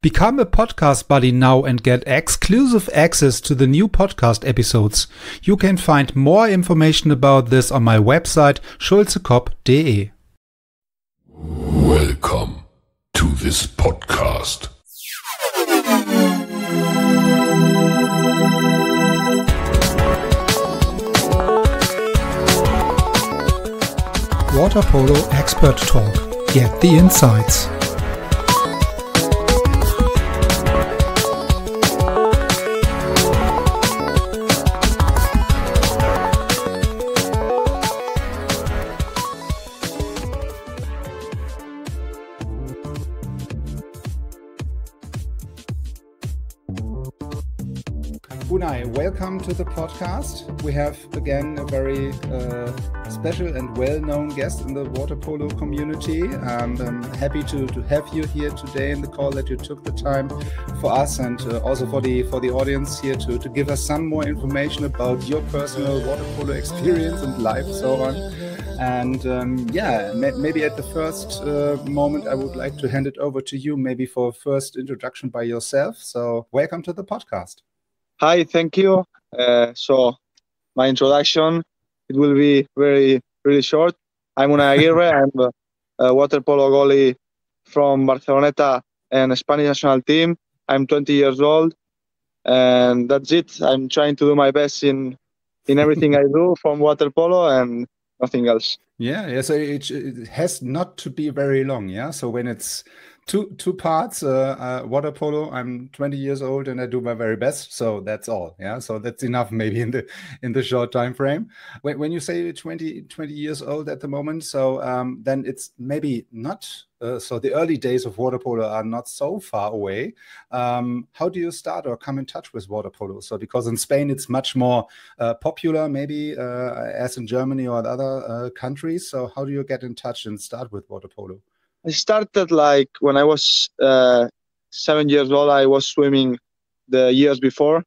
Become a podcast buddy now and get exclusive access to the new podcast episodes. You can find more information about this on my website schulze-kopp.de. Welcome to this podcast. Water Polo Expert Talk. Get the insights. Unai, welcome to the podcast. We have again a very special and well-known guest in the water polo community, and I'm happy to have you here today in the call, that you took the time for us and also for the audience here to give us some more information about your personal water polo experience and life, so on. And maybe at the first moment, I would like to hand it over to you, maybe for a first introduction by yourself. So welcome to the podcast. Hi, thank you. So my introduction, it will be really short. I'm Unai Aguirre. I'm a water polo goalie from Barceloneta and Spanish national team. I'm 20 years old, and that's it. I'm trying to do my best in everything I do from water polo and nothing else. Yeah. So it has not to be very long. Yeah. So when it's two parts, water polo, I'm 20 years old and I do my very best. So that's all. Yeah. So that's enough maybe in the short time frame. When you say 20 years old at the moment, so then it's maybe not, so the early days of water polo are not so far away. How do you start or come in touch with water polo? So because in Spain, it's much more popular maybe as in Germany or other countries. So how do you get in touch and start with water polo? I started like when I was 7 years old. I was swimming the years before,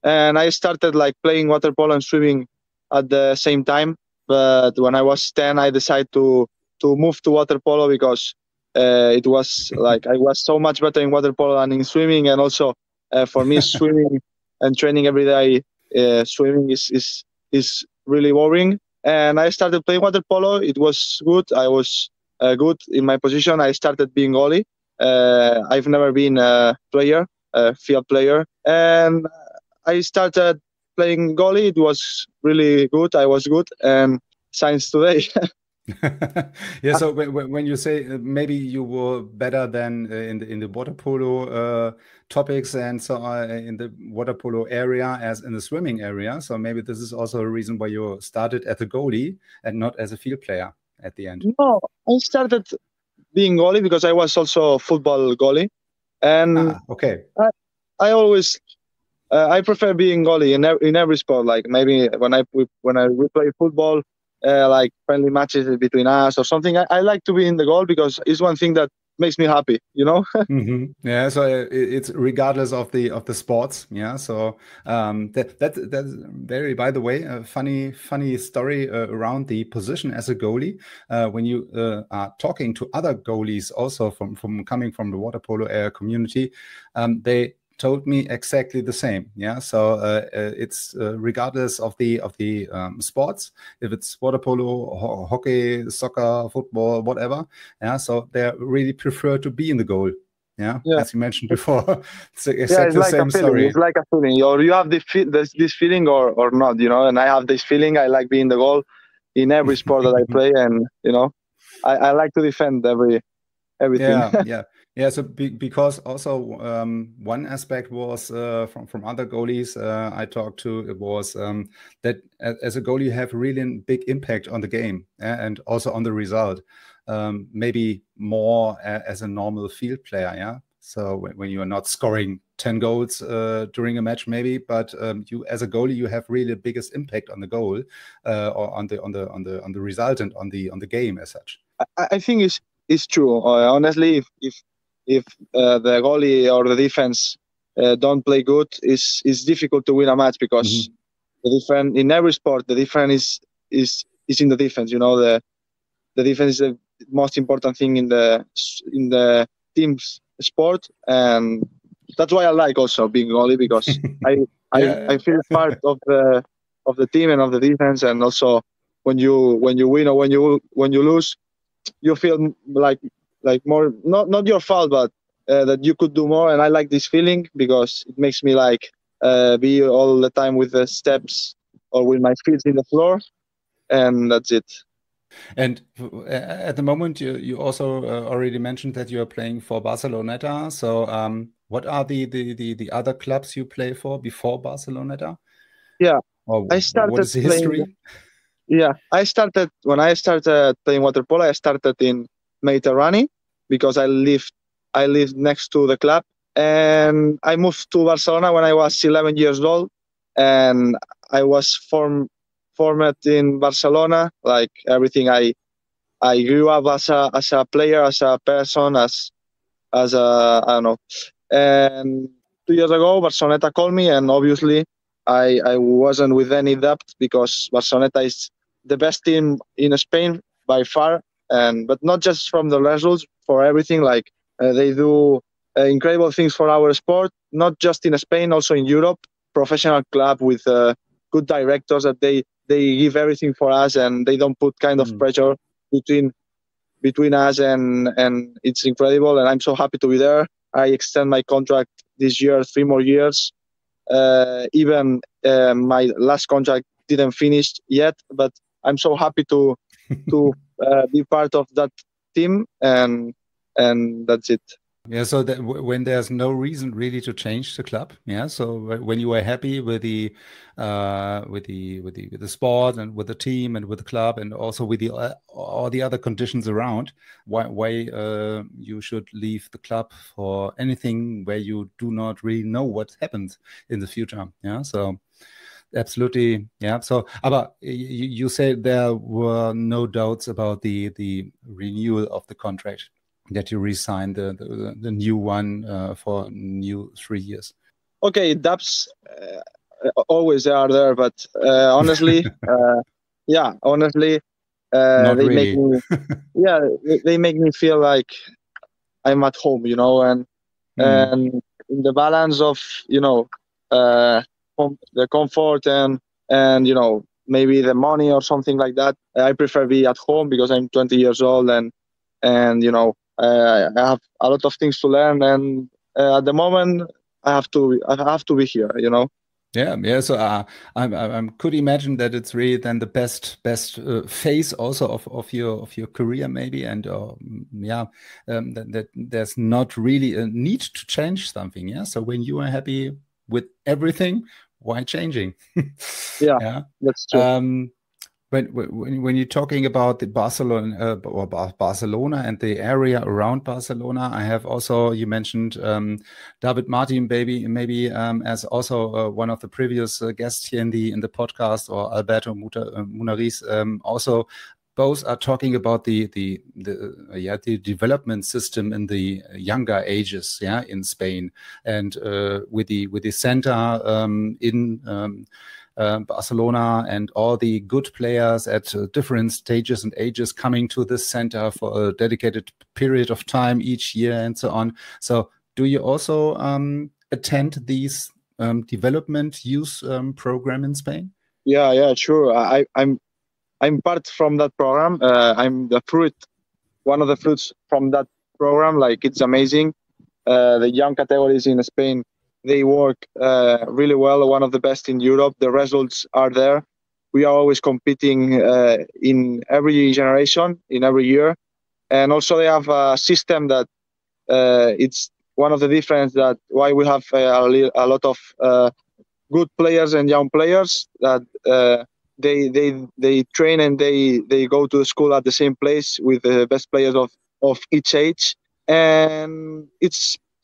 and I started like playing water polo and swimming at the same time. But when I was 10, I decided to move to water polo because it was like I was so much better in water polo than in swimming, and also for me swimming and training every day, swimming is really boring. And I started playing water polo. It was good. I was good in my position. I started being goalie. I've never been a player, a field player, and I started playing goalie. It was really good. I was good, and since today. Yeah. So when you say maybe you were better than in the water polo topics and so in the water polo area as in the swimming area, so maybe this is also a reason why you started as a goalie and not as a field player at the end. No, I started being goalie because I was also a football goalie, and okay. I always I prefer being goalie in every sport. Like maybe when we play football, like friendly matches between us or something, I like to be in the goal because it's one thing that makes me happy, you know. Yeah, so it's regardless of the sports. Yeah, so that's very, by the way, a funny story around the position as a goalie. When you are talking to other goalies, also from coming from the water polo community, they told me exactly the same. Yeah, so it's regardless of the sports, if it's water polo, hockey, soccer, football, whatever. Yeah, so they really prefer to be in the goal. Yeah, as you mentioned before. It's exactly the same story. It's like a feeling, or you have this feeling or not, you know. And I have this feeling. I like being the goal in every sport that I play, and you know, I like to defend everything. Yeah. So because also one aspect was from other goalies I talked to, it was that as a goalie you have really a big impact on the game and also on the result, maybe more as a normal field player. Yeah. So when you are not scoring 10 goals during a match, maybe, but you as a goalie you have really the biggest impact on the goal or on the result and on the game as such. I think it's true. Honestly, if the goalie or the defense don't play good, it's difficult to win a match because the difference in every sport, the difference is in the defense. You know, the defense is the most important thing in the teams sport, and that's why I like also being goalie, because I I feel part of the team and of the defense, and also when you win or when you lose, you feel like more, not your fault, but that you could do more. And I like this feeling because it makes me like be all the time with the steps or with my feet in the floor, and that's it. And at the moment, you also already mentioned that you are playing for Barceloneta. So, what are the other clubs you play for before Barceloneta? Yeah, Or I what started is the playing. history? Yeah, when I started playing water polo. I started in Mediterranean because I lived next to the club, and I moved to Barcelona when I was 11 years old, and I was formed in Barcelona. Like everything, I grew up as a player, as a person, as a, I don't know. And 2 years ago, Barceloneta called me, and obviously, I wasn't with any doubt because Barceloneta is the best team in Spain by far, and but not just from the results, for everything. Like they do incredible things for our sport, not just in Spain, also in Europe. Professional club with good directors that they give everything for us, and they don't put kind of pressure between us, and it's incredible, and I'm so happy to be there. I extend my contract this year 3 more years. Even my last contract didn't finish yet, but I'm so happy to be part of that team, and that's it. Yeah, so that when there's no reason really to change the club, yeah. So when you are happy with the with the sport and with the team and with the club and also with the all the other conditions around, why you should leave the club for anything where you do not really know what happens in the future, yeah. So absolutely, yeah. So, but you said there were no doubts about the renewal of the contract, that you re-signed the new one for new 3 years. Okay, dubs always are there, but honestly, yeah, honestly, Not they make really. me, yeah, they make me feel like I'm at home, and in the balance of uh, the comfort and maybe the money or something like that. I prefer be at home because I'm 20 years old, and I have a lot of things to learn, and at the moment I have to be here. Yeah, yeah. So I could imagine that it's really then the best phase also of your career maybe, and yeah, that there's not really a need to change something. Yeah. So when you are happy with everything, why changing? Yeah, Yeah. that's true. When you're talking about the Barcelona or Barcelona and the area around Barcelona, I have also, you mentioned David Martin, maybe as also one of the previous guests here in the podcast, or Alberto Munariz, also both are talking about the development system in the younger ages, yeah, in Spain, and with the center in Barcelona, and all the good players at different stages and ages coming to this center for a dedicated period of time each year and so on. So do you also attend these development youth program in Spain? Yeah, sure. I'm part from that program. I'm one of the fruits from that program. Like, it's amazing. The young categories in Spain, they work really well. One of the best in Europe. The results are there. We are always competing in every generation, in every year, and also they have a system that it's one of the difference that why we have a lot of good players and young players that they train, and they go to the school at the same place with the best players of each age, and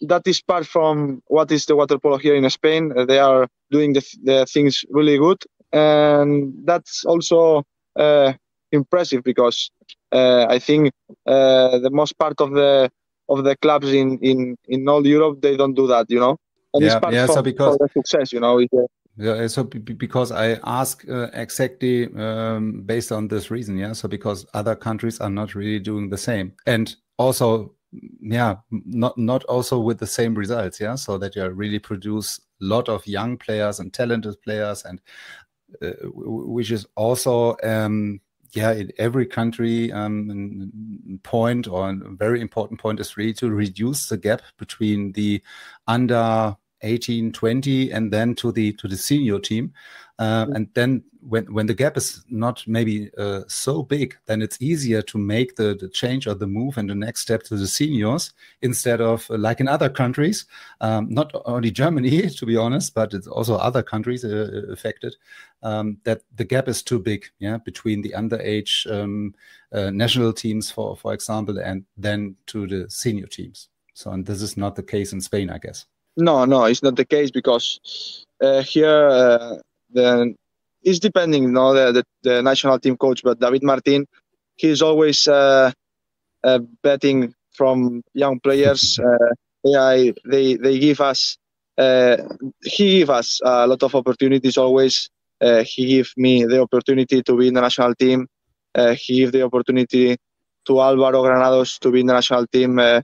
that is part from what is the water polo here in Spain. They are doing the things really good, and that's also impressive because I think the most part of the clubs in all Europe, they don't do that, and it's part So for because the success, yeah, so because I ask exactly based on this reason, yeah. So because other countries are not really doing the same, and also not also with the same results. Yeah, so that you really produce a lot of young players and talented players, and which is also in every country point, or a very important point, is really to reduce the gap between the under 18, 20 and then to the senior team. And then when the gap is not maybe so big, then it's easier to make the change or the move and the next step to the seniors, instead of like in other countries, not only Germany, to be honest, but it's also other countries affected, that the gap is too big, between the underage national teams, for example, and then to the senior teams. So, and this is not the case in Spain, I guess. No, it's not the case, because here it's depending, the national team coach, but David Martin, he's always betting from young players. They give us, he give us a lot of opportunities always. He give me the opportunity to be in the national team. He give the opportunity to Álvaro Granados to be in the national team. To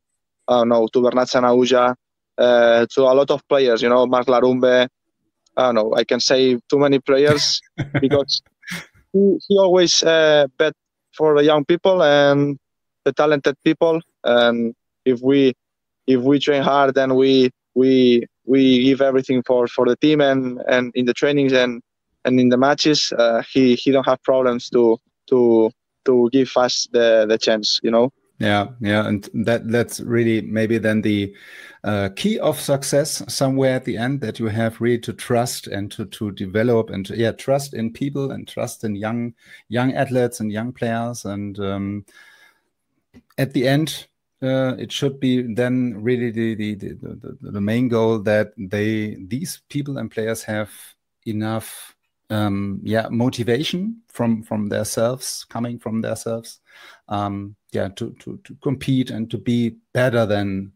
Bernat Sanaúja, to a lot of players, Marc Larumbe. I don't know, I can say too many players because he always bet for the young people and the talented people. And if we train hard, then we give everything for the team, and in the trainings and in the matches, he don't have problems to give us the chance, Yeah, and that's really maybe then the key of success somewhere at the end, that you have really to trust and to develop, and trust in people and trust in young athletes and young players. And at the end, it should be then really the main goal, that these people and players have enough motivation from themselves, coming from themselves, to compete and to be better than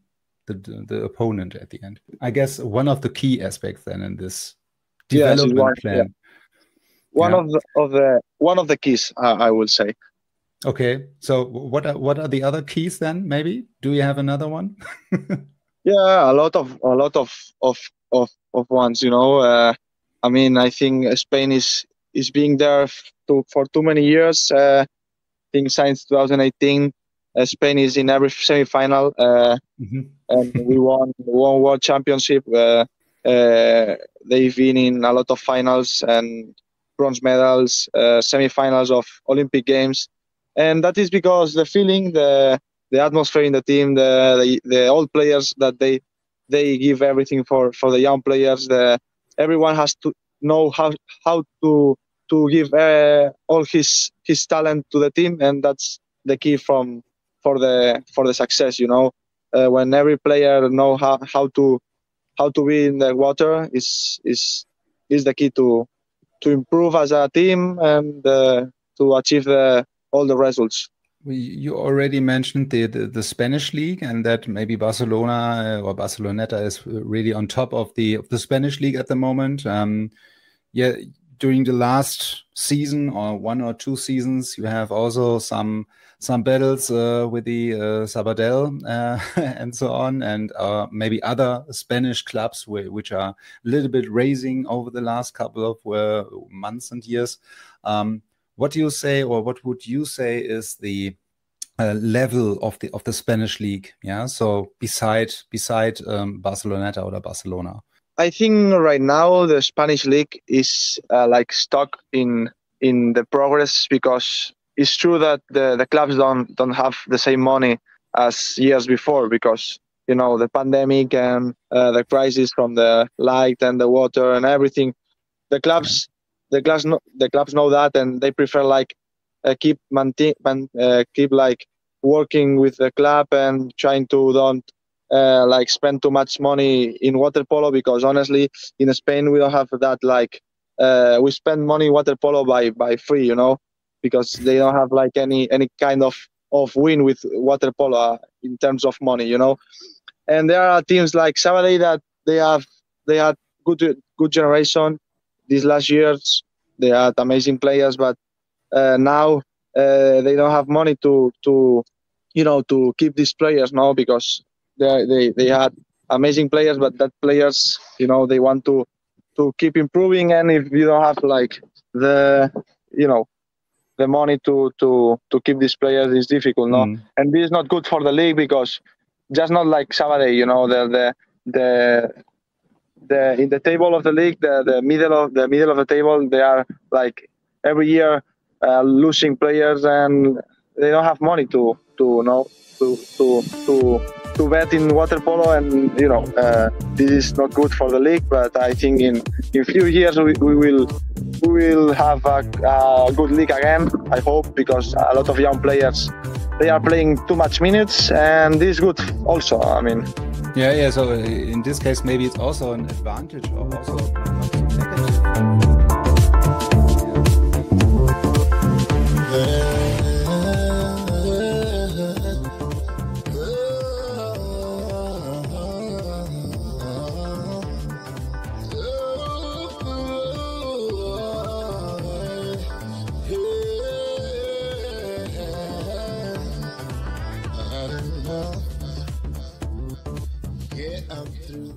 the opponent at the end. I guess one of the key aspects then in this development plan. Yeah. One of the keys, I would say. Okay, so what are the other keys then? Maybe do you have another one? Yeah, a lot of ones. I mean, I think Spain is being there for too many years. I think since 2018, Spain is in every semi-final, and we won World Championship. They've been in a lot of finals and bronze medals, semi-finals of Olympic Games, and that is because the feeling, the atmosphere in the team, the old players, that they give everything for the young players. Everyone has to know how to give all his talent to the team, and that's the key for the success. When every player know how to be in the water, is the key to improve as a team and to achieve all the results. You already mentioned the Spanish league, and that maybe Barcelona or Barceloneta is really on top of the Spanish league at the moment. During the last season or 1 or 2 seasons, you have also some battles with the Sabadell and so on, and maybe other Spanish clubs which are a little bit raising over the last couple of months and years. What do you say, or what would you say is the level of the Spanish league? Yeah, so beside Barceloneta or Barcelona. I think right now the Spanish league is like stuck in the progress, because it's true that the clubs don't have the same money as years before, because the pandemic and the crisis from the light and the water and everything. The clubs know that, and they prefer like keep like working with the club and trying to don't like spend too much money in water polo, because honestly in Spain we don't have that, like we spend money in water polo by free, because they don't have like any kind of win with water polo in terms of money, and there are teams like Sabadell that they had good generation these last years. They had amazing players, but now they don't have money to to keep these players now, because they had amazing players, but that players, they want to keep improving, and if you don't have like the the money to keep these players, is difficult, no? And this is not good for the league, because just not like Sabadell, the in the table of the league, the middle of the table, they are like every year losing players, and they don't have money to bet in water polo, and this is not good for the league. But I think in few years we will have a good league again, I hope, because a lot of young players, they are playing too much minutes, and this is good also. I mean, yeah. So in this case, maybe it's also an advantage, or also not so negative. Yeah, I'm through.